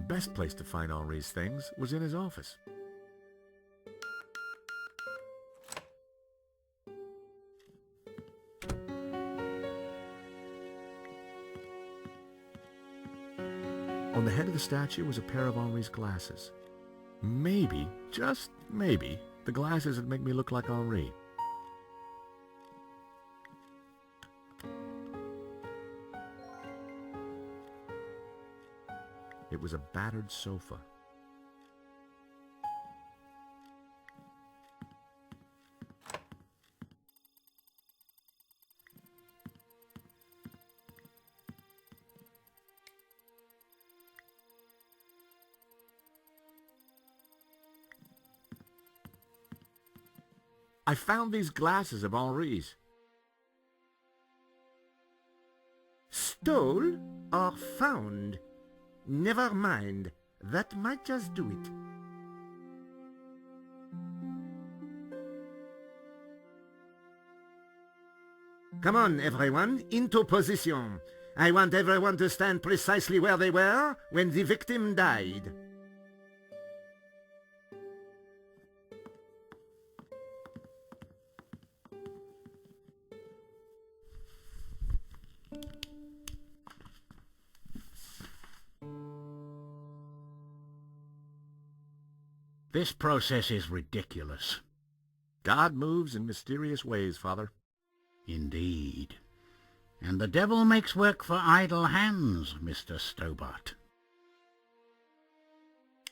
The best place to find Henri's things was in his office. On the head of the statue was a pair of Henri's glasses. Maybe, just maybe, the glasses would make me look like Henri. It was a battered sofa. I found these glasses of Henri's. Stole or found? Never mind. That might just do it. Come on, everyone, into position. I want everyone to stand precisely where they were when the victim died. This process is ridiculous. God moves in mysterious ways, Father. Indeed. And the devil makes work for idle hands, Mr. Stobart.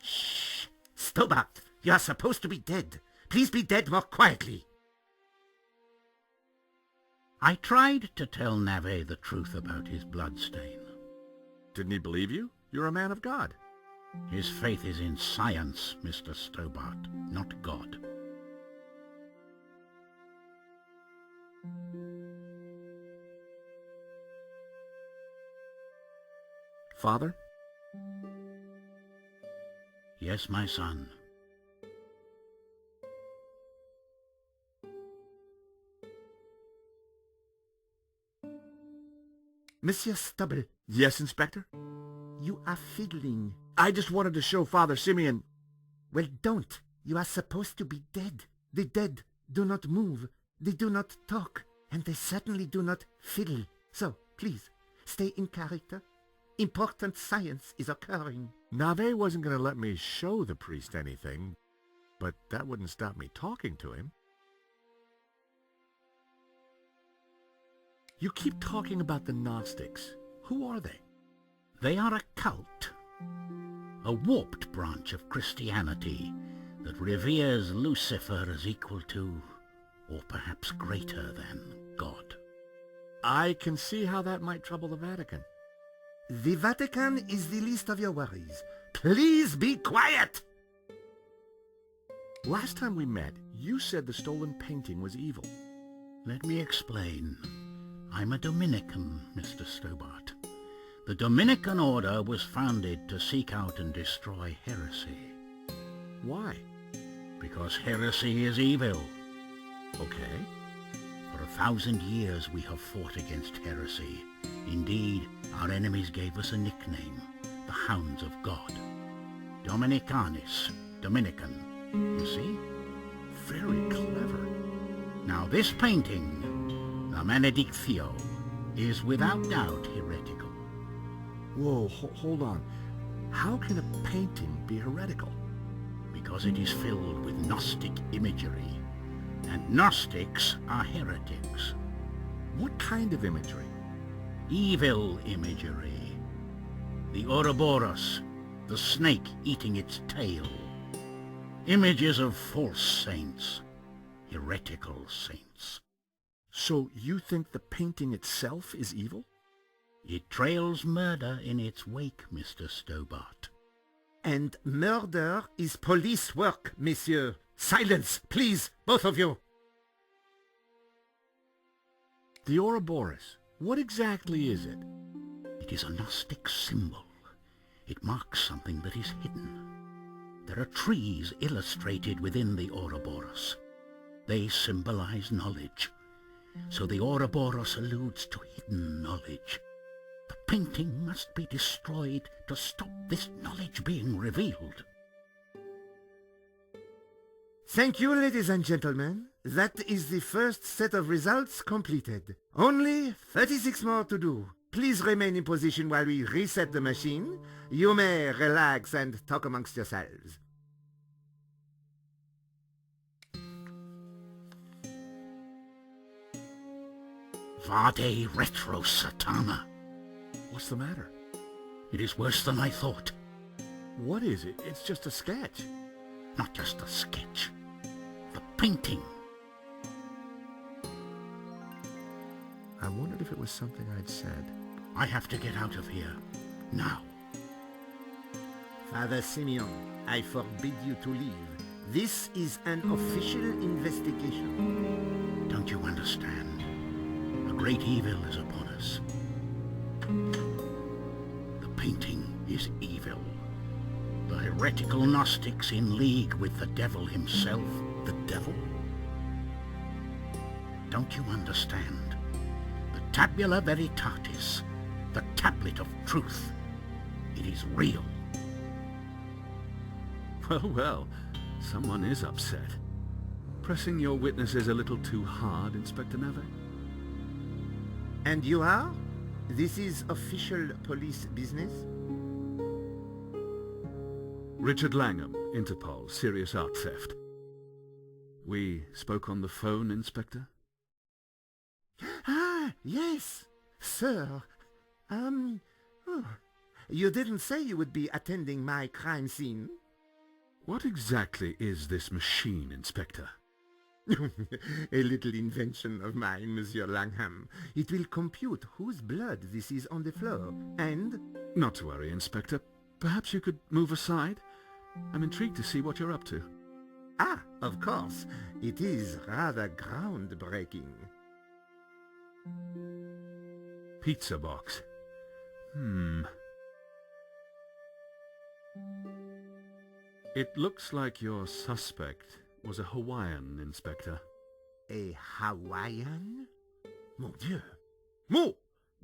Shh! Stobart, you are supposed to be dead. Please be dead more quietly. I tried to tell Navet the truth about his bloodstain. Didn't he believe you? You're a man of God. His faith is in science, Mr. Stobart, not God. Father? Yes, my son. Monsieur Stubble. Yes, Inspector? You are fiddling. I just wanted to show Father Simeon. Well, don't. You are supposed to be dead. The dead do not move. They do not talk. And they certainly do not fiddle. So, please, stay in character. Important science is occurring. Navet wasn't going to let me show the priest anything, but that wouldn't stop me talking to him. You keep talking about the Gnostics. Who are they? They are a cult, a warped branch of Christianity that reveres Lucifer as equal to, or perhaps greater than, God. I can see how that might trouble the Vatican. The Vatican is the least of your worries. Please be quiet! Last time we met, you said the stolen painting was evil. Let me explain. I'm a Dominican, Mr. Stobart. The Dominican order was founded to seek out and destroy heresy. Why? Because heresy is evil. Okay. For 1,000 years we have fought against heresy. Indeed, our enemies gave us a nickname, the Hounds of God. Dominicanis, Dominican, you see? Very clever. Now this painting, the Maledictio, is without doubt heretical. Whoa, hold on. How can a painting be heretical? Because it is filled with Gnostic imagery, and Gnostics are heretics. What kind of imagery? Evil imagery. The Ouroboros, the snake eating its tail. Images of false saints, heretical saints. So you think the painting itself is evil? It trails murder in its wake, Mr. Stobart. And murder is police work, monsieur. Silence, please, both of you. The Ouroboros. What exactly is it? It is a Gnostic symbol. It marks something that is hidden. There are trees illustrated within the Ouroboros. They symbolize knowledge. So the Ouroboros alludes to hidden knowledge. The painting must be destroyed to stop this knowledge being revealed. Thank you, ladies and gentlemen. That is the first set of results completed. Only 36 more to do. Please remain in position while we reset the machine. You may relax and talk amongst yourselves. Vade retro satana. What's the matter? It is worse than I thought. What is it? It's just a sketch. Not just a sketch. The painting. I wondered if it was something I'd said. I have to get out of here. Now. Father Simeon, I forbid you to leave. This is an official investigation. Don't you understand? A great evil is upon us. The painting is evil. The heretical Gnostics in league with the devil himself. The devil? Don't you understand? The tabula veritatis, the tablet of truth. It is real. Well, well, someone is upset. Pressing your witnesses a little too hard, Inspector Nave? And you are? This is official police business? Richard Langham, Interpol, serious art theft. We spoke on the phone, Inspector? Ah, yes, sir. You didn't say you would be attending my crime scene. What exactly is this machine, Inspector? A little invention of mine, Monsieur Langham. It will compute whose blood this is on the floor, and... Not to worry, Inspector. Perhaps you could move aside? I'm intrigued to see what you're up to. Ah, of course. It is rather groundbreaking. Pizza box. It looks like your suspect was a Hawaiian, Inspector. A Hawaiian? Mon Dieu. Mo!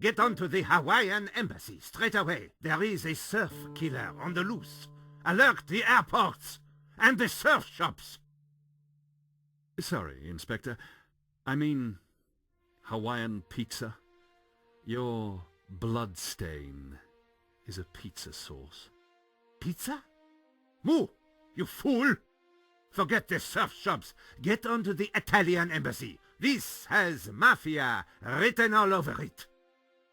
Get on to the Hawaiian embassy straight away. There is a surf killer on the loose. Alert the airports and the surf shops. Sorry, Inspector. I mean, Hawaiian pizza. Your blood stain is a pizza sauce. Pizza? Mo! You fool! Forget the surf shops. Get on to the Italian embassy. This has mafia written all over it.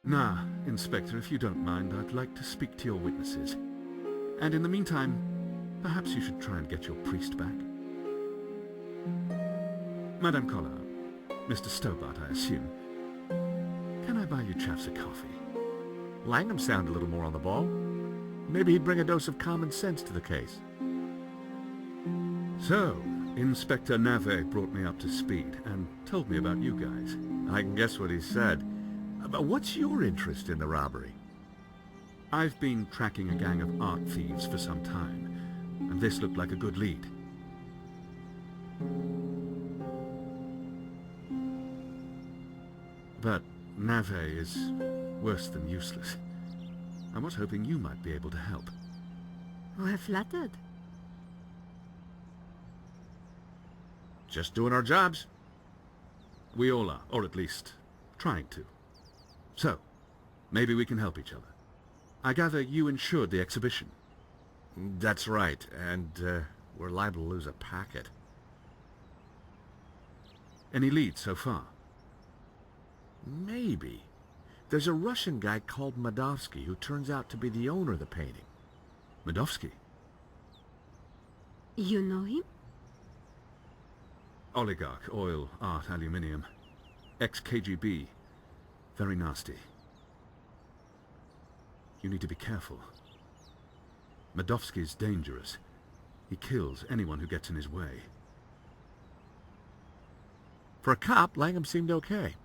Nah, Inspector, if you don't mind, I'd like to speak to your witnesses. And in the meantime, perhaps you should try and get your priest back. Madame Collard, Mr. Stobart, I assume. Can I buy you chaps a coffee? Langham sounded a little more on the ball. Maybe he'd bring a dose of common sense to the case. So, Inspector Nave brought me up to speed and told me about you guys. I can guess what he said. But what's your interest in the robbery? I've been tracking a gang of art thieves for some time, and this looked like a good lead. But Nave is worse than useless. I was hoping you might be able to help. We're flattered. Just doing our jobs. We all are, or at least trying to. So, maybe we can help each other. I gather you insured the exhibition. That's right, and we're liable to lose a packet. Any leads so far? Maybe. There's a Russian guy called Madovsky who turns out to be the owner of the painting. Madovsky? You know him? Oligarch, oil, art, aluminium. Ex-KGB. Very nasty. You need to be careful. Madovsky's dangerous. He kills anyone who gets in his way. For a cop, Langham seemed okay.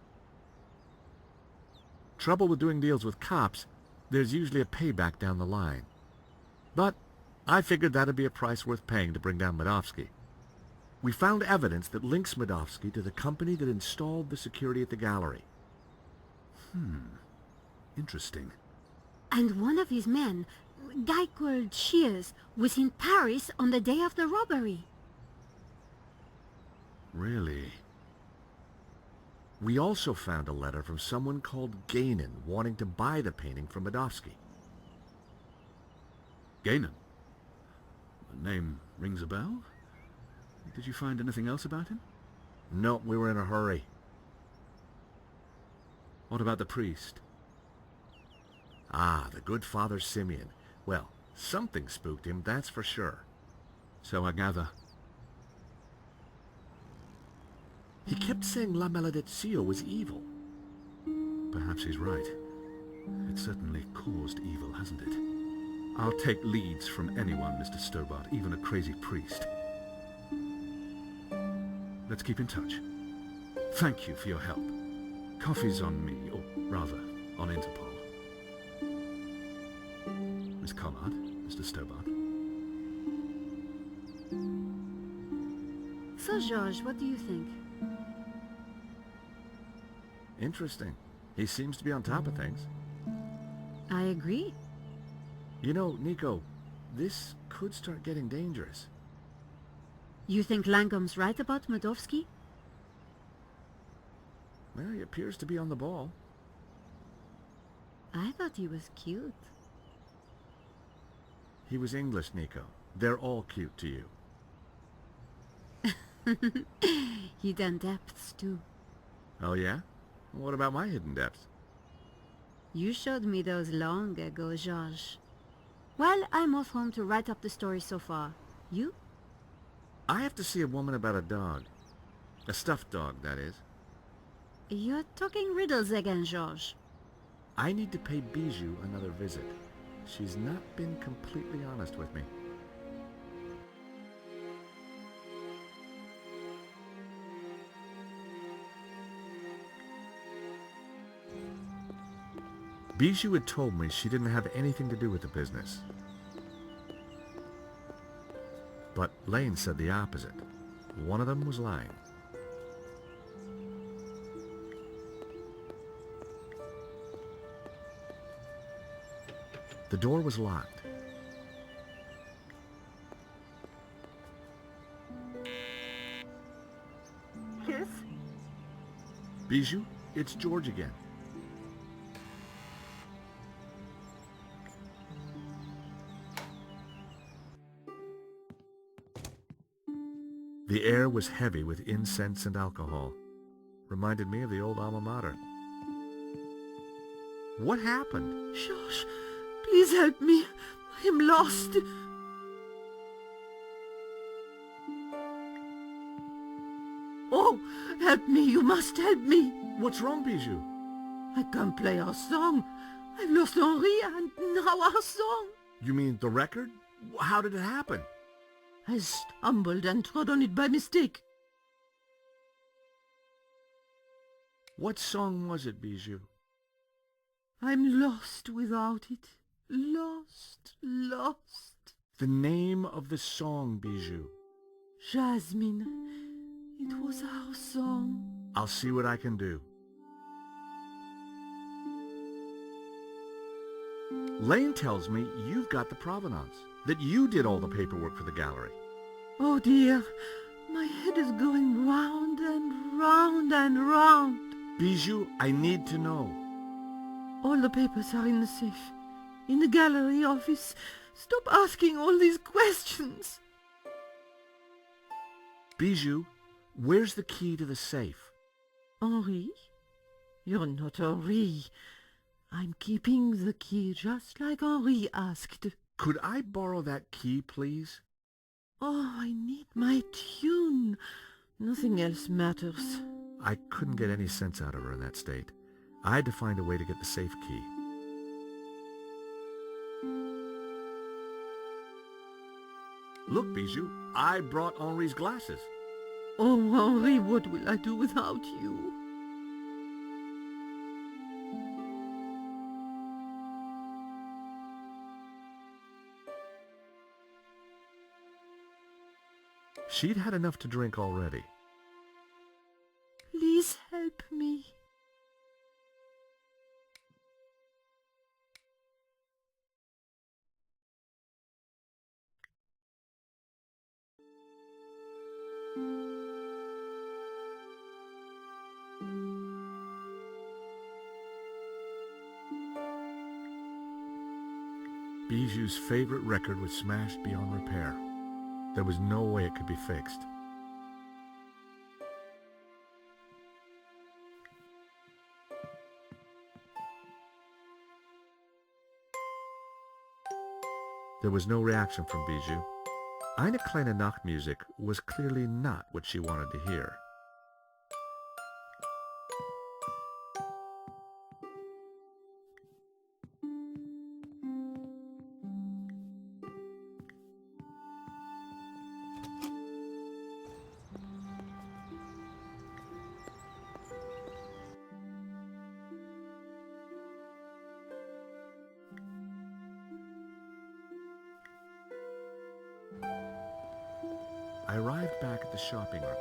Trouble with doing deals with cops, there's usually a payback down the line. But I figured that'd be a price worth paying to bring down Madovsky. We found evidence that links Madovsky to the company that installed the security at the gallery. Interesting. And one of his men, guy called Shears, was in Paris on the day of the robbery. Really? We also found a letter from someone called Gainan wanting to buy the painting from Madovsky. Gainan? The name rings a bell? Did you find anything else about him? No, we were in a hurry. What about the priest? Ah, the good Father Simeon. Well, something spooked him, that's for sure. So I gather. He kept saying La Maledizio was evil. Perhaps he's right. It certainly caused evil, hasn't it? I'll take leads from anyone, Mr. Stobart, even a crazy priest. Let's keep in touch. Thank you for your help. Coffee's on me, or rather, on Interpol. Miss Collard, Mr. Stobart. So, Georges, what do you think? Interesting. He seems to be on top of things. I agree. You know, Nico, this could start getting dangerous. You think Langham's right about Madovsky? Well, he appears to be on the ball. I thought he was cute. He was English, Nico. They're all cute to you. Hidden depths, too. Oh, yeah? What about my hidden depths? You showed me those long ago, Georges. Well, I'm off home to write up the story so far. You? I have to see a woman about a dog. A stuffed dog, that is. You're talking riddles again, Georges. I need to pay Bijou another visit. She's not been completely honest with me. Bijou had told me she didn't have anything to do with the business. But Lane said the opposite. One of them was lying. The door was locked. Yes? Bijou, it's George again. The air was heavy with incense and alcohol. Reminded me of the old alma mater. What happened? Georges, please help me. I am lost. Oh, help me. You must help me. What's wrong, Bijou? I can't play our song. I've lost Henri and now our song. You mean the record? How did it happen? I stumbled and trod on it by mistake. What song was it, Bijou? I'm lost without it. Lost, lost. The name of the song, Bijou. Jasmine. It was our song. I'll see what I can do. Lane tells me you've got the provenance, that you did all the paperwork for the gallery. Oh dear, my head is going round and round and round. Bijou, I need to know. All the papers are in the safe, in the gallery office. Stop asking all these questions. Bijou, where's the key to the safe? Henri? You're not Henri. I'm keeping the key just like Henri asked. Could I borrow that key, please? Oh, I need my tune. Nothing else matters. I couldn't get any sense out of her in that state. I had to find a way to get the safe key. Look, Bijou, I brought Henri's glasses. Oh, Henri, what will I do without you? She'd had enough to drink already. Please help me. Bijou's favorite record was smashed beyond repair. There was no way it could be fixed. There was no reaction from Bijou. Eine kleine Nachtmusik was clearly not what she wanted to hear. I arrived back at the shopping arcade.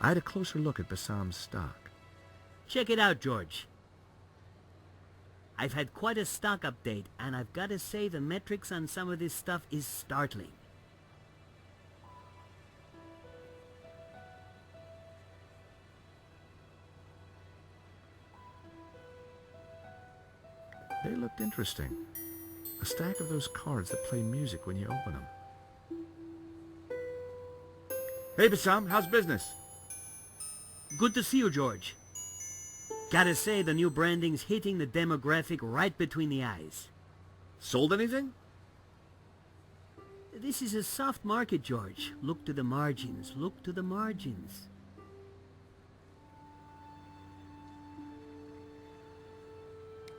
I had a closer look at Bassam's stock. Check it out, George. I've had quite a stock update, and I've got to say the metrics on some of this stuff is startling. They looked interesting. A stack of those cards that play music when you open them. Hey, Bassam, how's business? Good to see you, George. Gotta say, the new branding's hitting the demographic right between the eyes. Sold anything? This is a soft market, George. Look to the margins. Look to the margins.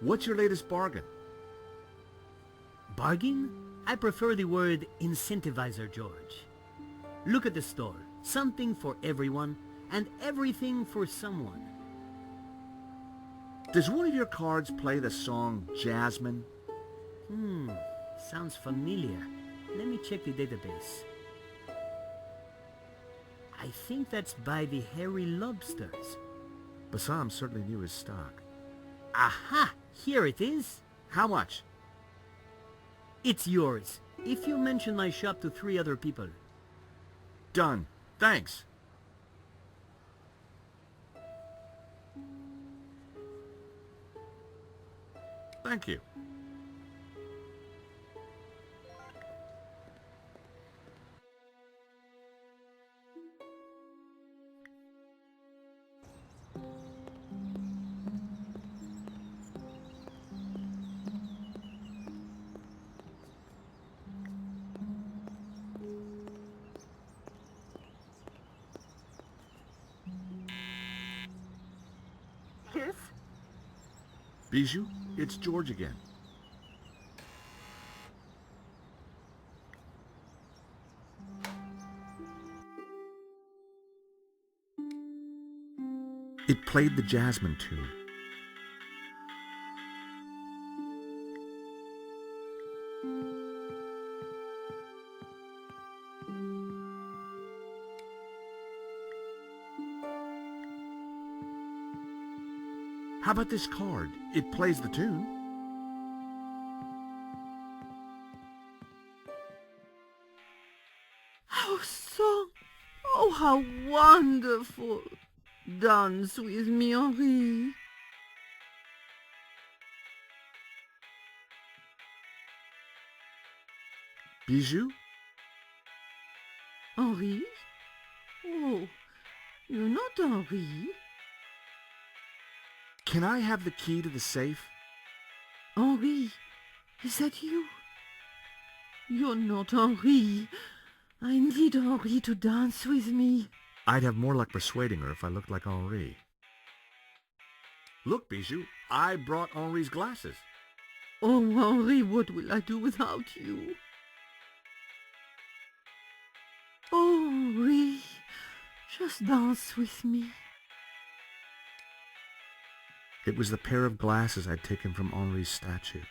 What's your latest bargain? Bargain? I prefer the word incentivizer, George. Look at the store. Something for everyone, and everything for someone. Does one of your cards play the song Jasmine? Sounds familiar. Let me check the database. I think that's by the Hairy Lobsters. Bassam certainly knew his stock. Aha! Here it is. How much? It's yours, if you mention my shop to 3 other people. Done. Thanks. Thank you. Yes? Bijou, it's George again. It played the Jasmine tune. How about this card? It plays the tune. How so? Oh, how wonderful! Dance with me, Henri. Bijou? Henri? Oh, you're not Henri. Can I have the key to the safe? Henri, is that you? You're not Henri. I need Henri to dance with me. I'd have more luck persuading her if I looked like Henri. Look, Bijou, I brought Henri's glasses. Oh, Henri, what will I do without you? Oh, Henri, just dance with me. It was the pair of glasses I'd taken from Henri's statue.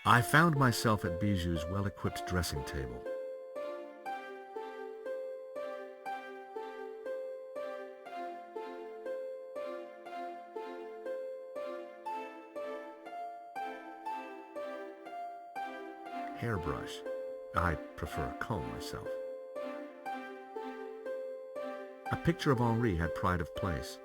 I found myself at Bijou's well-equipped dressing table. Hairbrush. I prefer a comb myself. A picture of Henri had pride of place.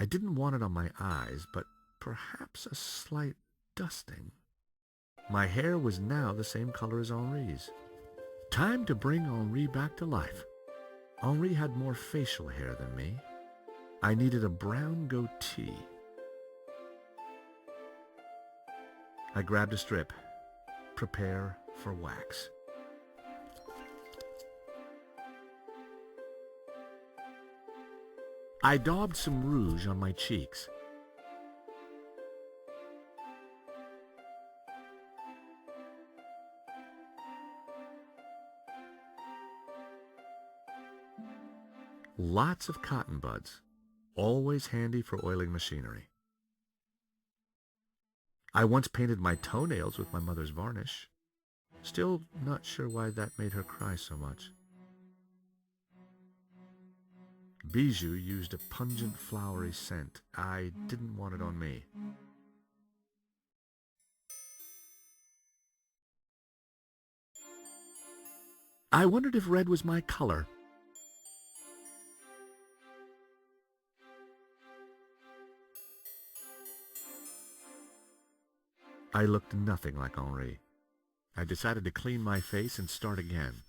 I didn't want it on my eyes, but perhaps a slight dusting. My hair was now the same color as Henri's. Time to bring Henri back to life. Henri had more facial hair than me. I needed a brown goatee. I grabbed a strip. Prepare for wax. I daubed some rouge on my cheeks. Lots of cotton buds, always handy for oiling machinery. I once painted my toenails with my mother's varnish. Still not sure why that made her cry so much. Bijou used a pungent flowery scent. I didn't want it on me. I wondered if red was my color. I looked nothing like Henri. I decided to clean my face and start again.